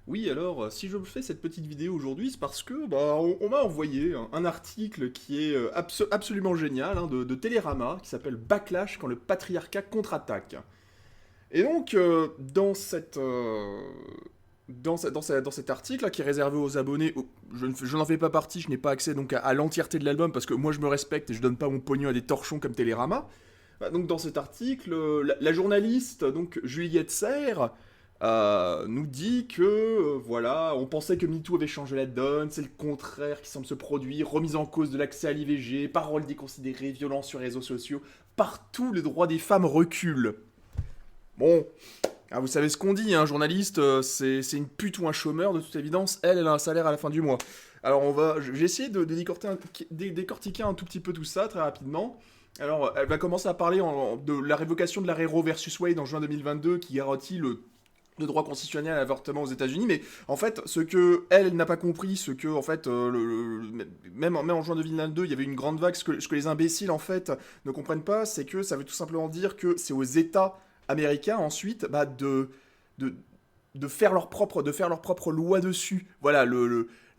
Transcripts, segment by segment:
Oui, alors, si je fais cette petite vidéo aujourd'hui, c'est parce que on m'a envoyé un article qui est absolument génial de Télérama, qui s'appelle Backlash quand le patriarcat contre-attaque. Et donc, dans cet article là, qui est réservé aux abonnés, je n'en fais pas partie, je n'ai pas accès donc à l'entièreté de l'album parce que moi je me respecte et je donne pas mon pognon à des torchons comme Télérama. Donc dans cet article, la journaliste donc Juliette Serre nous dit que voilà, on pensait que MeToo avait changé la donne, c'est le contraire qui semble se produire, remise en cause de l'accès à l'IVG, paroles déconsidérées, violences sur les réseaux sociaux, partout les droits des femmes reculent. Bon, vous savez ce qu'on dit, un journaliste, c'est une pute ou un chômeur, de toute évidence, elle a un salaire à la fin du mois. Alors j'ai essayé de décortiquer un tout petit peu tout ça très rapidement. Alors, elle va commencer à parler de la révocation de l'arrêt Roe versus Wade en juin 2022 qui garantit le droit constitutionnel à l'avortement aux États-Unis, mais en fait, ce que elle n'a pas compris, ce que en fait, même en juin 2022, il y avait une grande vague, ce que les imbéciles en fait ne comprennent pas, c'est que ça veut tout simplement dire que c'est aux États américains ensuite de, de faire leur propre loi dessus. Voilà,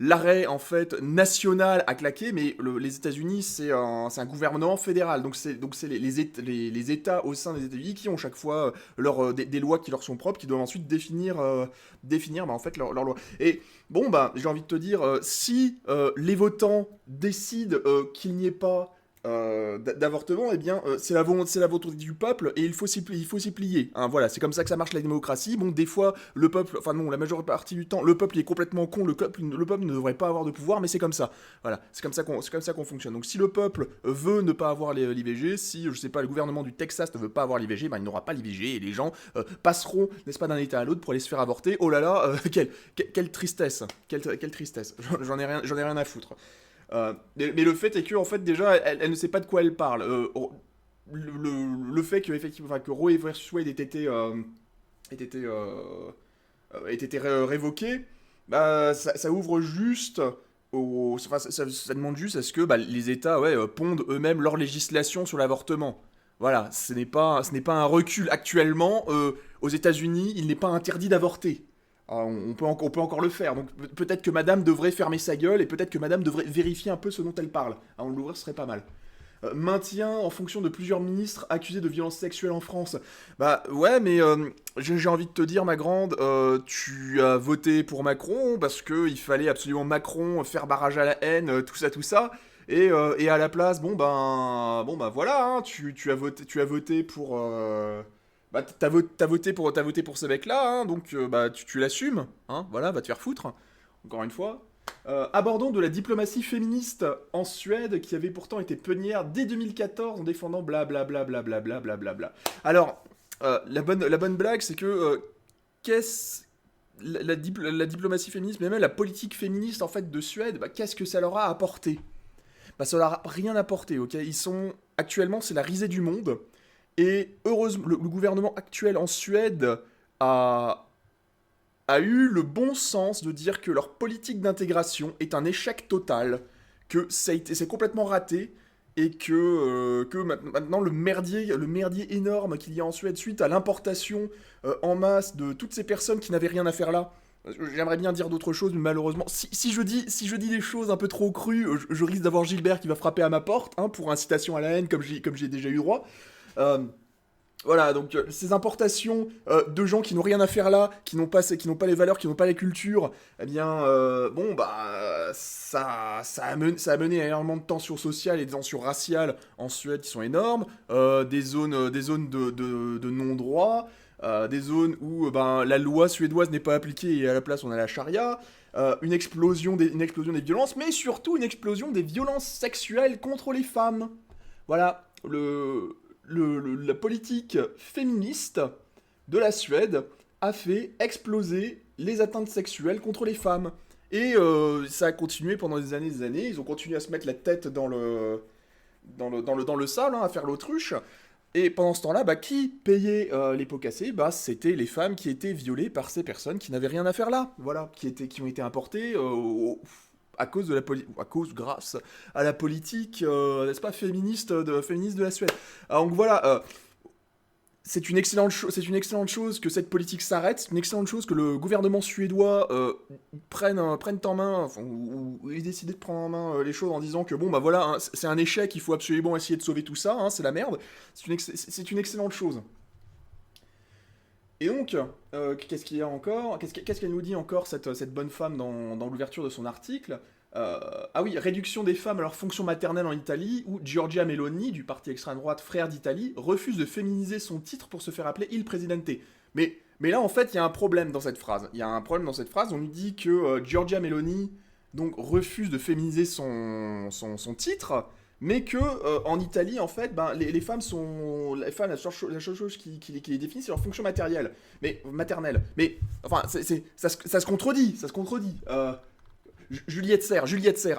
l'arrêt en fait national a claqué, mais les États-Unis c'est un gouvernement fédéral, donc c'est les États au sein des États-Unis qui ont chaque fois des lois qui leur sont propres, qui doivent ensuite définir en fait leur loi. Et bon j'ai envie de te dire, si les votants décident qu'il n'y ait pas d'avortement, eh bien, c'est la volonté du peuple et il faut s'y plier. Hein, voilà, c'est comme ça que ça marche la démocratie. Bon, des fois, le peuple, enfin non, la majeure partie du temps, le peuple il est complètement con, le peuple ne devrait pas avoir de pouvoir, mais c'est comme ça. Voilà, c'est comme ça qu'on fonctionne. Donc, si le peuple veut ne pas avoir l'IVG, si, je sais pas, le gouvernement du Texas ne veut pas avoir l'IVG, ben, il n'aura pas l'IVG et les gens passeront, n'est-ce pas, d'un état à l'autre pour aller se faire avorter. Oh là là, quelle tristesse, quelle tristesse. J'en ai rien à foutre. Mais le fait est que en fait déjà elle ne sait pas de quoi elle parle. Le fait que effectivement, enfin, que Roe vs Wade ait été révoqué, ça ouvre juste enfin, ça demande juste à ce que les États ouais, pondent eux-mêmes leur législation sur l'avortement. Voilà, ce n'est pas un recul actuellement. Aux États-Unis, il n'est pas interdit d'avorter. On peut encore le faire. Donc peut-être que madame devrait fermer sa gueule et peut-être que madame devrait vérifier un peu ce dont elle parle. On l'ouvrir, ce serait pas mal. Maintien en fonction de plusieurs ministres accusés de violences sexuelles en France. Bah ouais, mais j'ai envie de te dire, ma grande, tu as voté pour Macron parce que il fallait absolument Macron faire barrage à la haine, tout ça. Et à la place, bon ben voilà, hein, tu as voté pour, t'as voté pour ce mec-là, hein, donc tu l'assumes, hein, voilà, va te faire foutre. Encore une fois. Abordons de la diplomatie féministe en Suède, qui avait pourtant été pionnière dès 2014 en défendant blablabla. Alors, la bonne blague, c'est que qu'est-ce la diplomatie féministe, mais même la politique féministe en fait de Suède, qu'est-ce que ça leur a apporté? Ça leur a rien apporté, ok. Ils sont actuellement, c'est la risée du monde. Et heureusement, le gouvernement actuel en Suède a, a eu le bon sens de dire que leur politique d'intégration est un échec total, que c'est complètement raté, et que maintenant le merdier énorme qu'il y a en Suède suite à l'importation en masse de toutes ces personnes qui n'avaient rien à faire là. J'aimerais bien dire d'autres choses, mais malheureusement, si je dis des choses un peu trop crues, je risque d'avoir Gilbert qui va frapper à ma porte, hein, pour incitation à la haine, comme j'ai déjà eu droit. Euh, voilà, donc ces importations de gens qui n'ont rien à faire là, qui n'ont pas les valeurs, qui n'ont pas les cultures, eh bien, ça a mené à énormément de tensions sociales et de tensions raciales en Suède qui sont énormes, des zones de non-droit, des zones où la loi suédoise n'est pas appliquée et à la place on a la charia, une explosion des violences, mais surtout une explosion des violences sexuelles contre les femmes. Voilà, la politique féministe de la Suède a fait exploser les atteintes sexuelles contre les femmes. Et ça a continué pendant des années et des années. Ils ont continué à se mettre la tête dans le sable, hein, à faire l'autruche. Et pendant ce temps-là, qui payait les pots cassés? C'était les femmes qui étaient violées par ces personnes qui n'avaient rien à faire là. Voilà, qui ont été importées à cause grâce à la politique, n'est-ce pas, féministe de la Suède. Donc voilà, c'est une excellente chose que cette politique s'arrête, c'est une excellente chose que le gouvernement suédois prenne en main, enfin, ou ait décidé de prendre en main les choses en disant que bon bah voilà, hein, c'est un échec, il faut absolument essayer de sauver tout ça, hein, c'est la merde, c'est une excellente chose. Et donc, qu'est-ce qu'il y a encore? Qu'est-ce qu'elle nous dit encore, cette bonne femme, dans l'ouverture de son article? Ah oui, réduction des femmes à leur fonction maternelle en Italie, où Giorgia Meloni, du parti extrême droite Frères d'Italie, refuse de féminiser son titre pour se faire appeler Il Presidente. Mais là, en fait, il y a un problème dans cette phrase. Il y a un problème dans cette phrase, on nous dit que Giorgia Meloni donc, refuse de féminiser son titre, mais que en Italie, en fait, ben, les femmes sont. Les femmes, la seule chose qui les définit, c'est leur fonction matérielle. Mais, maternelle. Mais, enfin, ça se contredit, ça se contredit. Juliette Serre,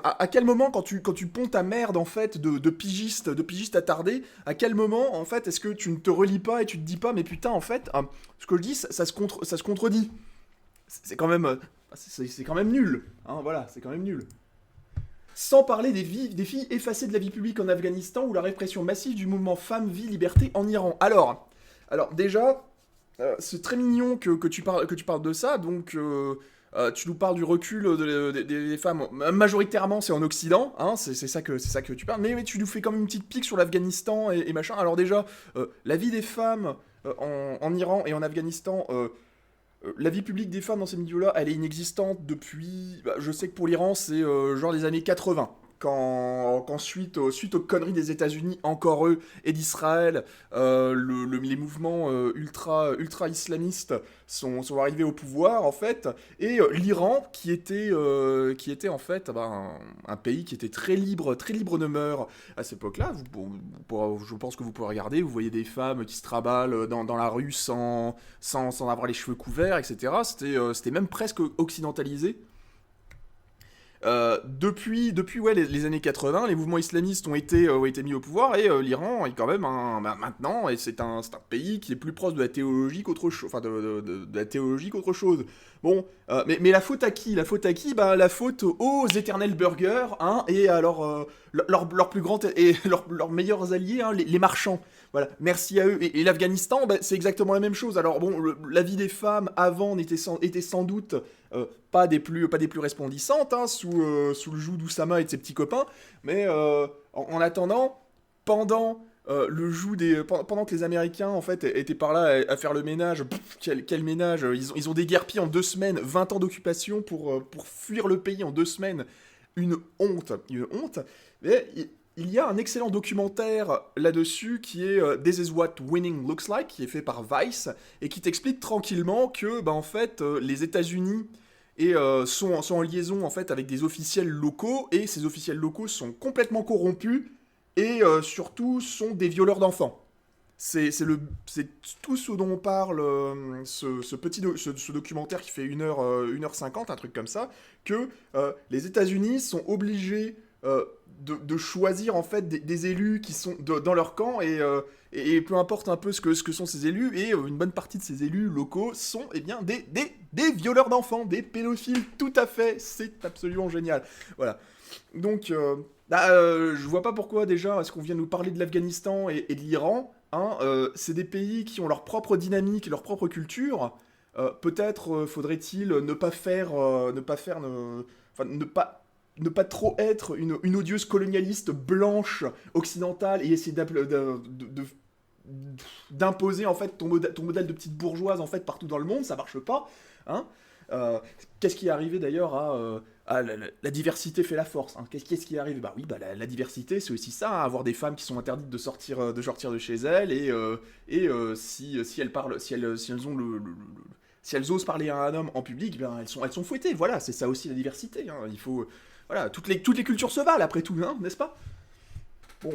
à quel moment, quand tu ponds ta merde, en fait, de pigiste attardé, à quel moment, en fait, est-ce que tu ne te relis pas et tu te dis pas, mais putain, en fait, ce que je dis, ça se contredit. C'est quand même. C'est quand même nul. Hein, voilà, c'est quand même nul. Sans parler des filles effacées de la vie publique en Afghanistan ou la répression massive du mouvement Femmes, Vie, Liberté en Iran. Alors déjà, c'est très mignon que tu parles de ça, donc tu nous parles du recul des femmes. Majoritairement, c'est en Occident, hein, c'est ça que tu parles, mais tu nous fais quand même une petite pique sur l'Afghanistan et machin. Alors déjà, la vie des femmes en Iran et en Afghanistan, la vie publique des femmes dans ces milieux-là, elle est inexistante depuis. Bah, je sais que pour l'Iran, c'est genre les années 80. Quand suite aux conneries des États-Unis, encore eux, et d'Israël, les mouvements ultra islamistes sont arrivés au pouvoir, en fait, et l'Iran, qui était en fait un pays qui était très libre de mœurs à cette époque-là, je pense que vous pouvez regarder, vous voyez des femmes qui se traballent dans la rue sans avoir les cheveux couverts, etc. C'était même presque occidentalisé. Depuis ouais, les années 80, les mouvements islamistes ont été mis au pouvoir et l'Iran est quand même maintenant, et c'est un pays qui est plus proche de la théologie qu'autre chose. Enfin, de la théologie qu'autre chose. Bon, mais la faute à qui? La faute à qui? Bah, la faute aux éternels burgers, hein, et à leur plus grand et leurs meilleurs alliés, hein, les marchands. Voilà, merci à eux. Et l'Afghanistan, bah, c'est exactement la même chose. Alors bon, la vie des femmes avant était sans doute pas des plus resplendissantes, hein, sous le joug d'Oussama et de ses petits copains, mais en attendant, pendant pendant que les Américains en fait étaient par là à faire le ménage, quel ménage, ils ont déguerpi en 2 semaines, 20 ans d'occupation pour fuir le pays en 2 semaines, une honte, mais il y a un excellent documentaire là-dessus qui est This is what winning looks like, qui est fait par Vice, et qui t'explique tranquillement que, bah, en fait, les États-Unis sont en liaison en fait avec des officiels locaux, et ces officiels locaux sont complètement corrompus, et surtout sont des violeurs d'enfants. C'est tout ce dont on parle, ce documentaire qui fait 1h50, un truc comme ça, que les États-Unis sont obligés de choisir en fait des élus qui sont dans leur camp, et peu importe un peu ce que sont ces élus, et une bonne partie de ces élus locaux sont eh bien des violeurs d'enfants, des pédophiles, tout à fait, c'est absolument génial. Voilà. Donc, je vois pas pourquoi déjà est-ce qu'on vient nous parler de l'Afghanistan et de l'Iran, hein, c'est des pays qui ont leur propre dynamique et leur propre culture. Peut-être faudrait-il enfin, ne pas trop être une odieuse colonialiste blanche occidentale et essayer d'imposer en fait ton modèle de petite bourgeoise en fait partout dans le monde, ça marche pas, hein. Qu'est-ce qui est arrivé d'ailleurs à la diversité fait la force, hein. Qu'est-ce qui est arrivé? Bah oui, bah la diversité c'est aussi ça, hein, avoir des femmes qui sont interdites de sortir de chez elles, si elles parlent, si elles ont si elles osent parler à un homme en public, ben elles sont fouettées. Voilà, c'est ça aussi la diversité, hein. Il faut, voilà, toutes les cultures se valent après tout, hein, n'est-ce pas? Bon,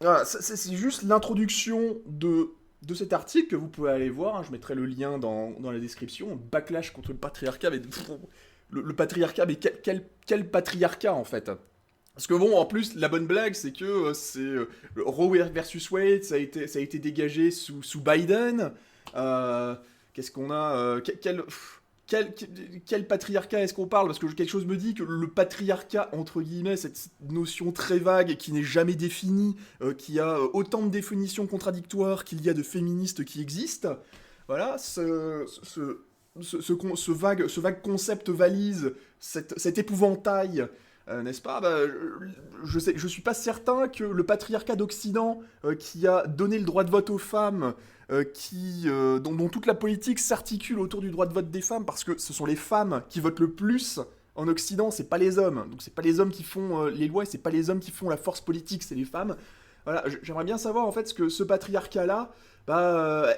voilà, c'est juste l'introduction de cet article que vous pouvez aller voir, hein. Je mettrai le lien dans la description. Backlash contre le patriarcat, mais le patriarcat, mais quel patriarcat en fait? Parce que bon, en plus, la bonne blague, c'est que le Roe versus Wade, ça a été dégagé sous Biden. Qu'est-ce qu'on a quel patriarcat est-ce qu'on parle? Parce que quelque chose me dit que le patriarcat, entre guillemets, cette notion très vague qui n'est jamais définie, qui a autant de définitions contradictoires qu'il y a de féministes qui existent, voilà, ce vague concept valise, cet épouvantail, n'est-ce pas? Bah, je suis pas certain que le patriarcat d'Occident, qui a donné le droit de vote aux femmes, dont toute la politique s'articule autour du droit de vote des femmes, parce que ce sont les femmes qui votent le plus en Occident, c'est pas les hommes. Donc c'est pas les hommes qui font les lois, et c'est pas les hommes qui font la force politique, c'est les femmes. Voilà, j'aimerais bien savoir en fait ce que ce patriarcat-là, bah,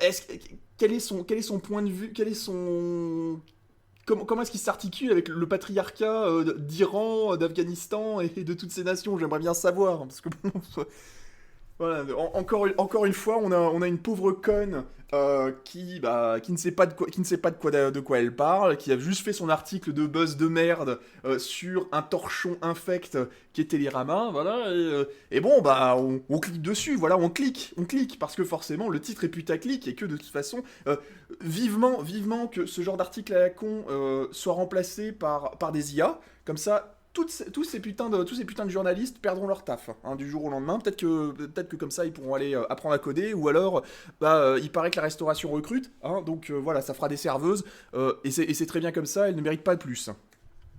quel est son point de vue, quel est son, comment est-ce qu'il s'articule avec le patriarcat d'Iran, d'Afghanistan et de toutes ces nations? J'aimerais bien savoir, parce que bon, voilà, encore une fois, on a une pauvre conne qui ne sait pas de quoi elle parle, qui a juste fait son article de buzz de merde sur un torchon infect qui est Télérama, voilà, et bon, bah, on clique dessus, voilà, on clique, parce que forcément, le titre est putaclic, et que de toute façon, vivement que ce genre d'article à la con soit remplacé par des IA, comme ça, tous ces putains de journalistes perdront leur taf hein, du jour au lendemain. Peut-être que comme ça ils pourront aller apprendre à coder, ou alors il paraît que la restauration recrute, hein, donc voilà, ça fera des serveuses, et c'est très bien comme ça, elles ne méritent pas de plus.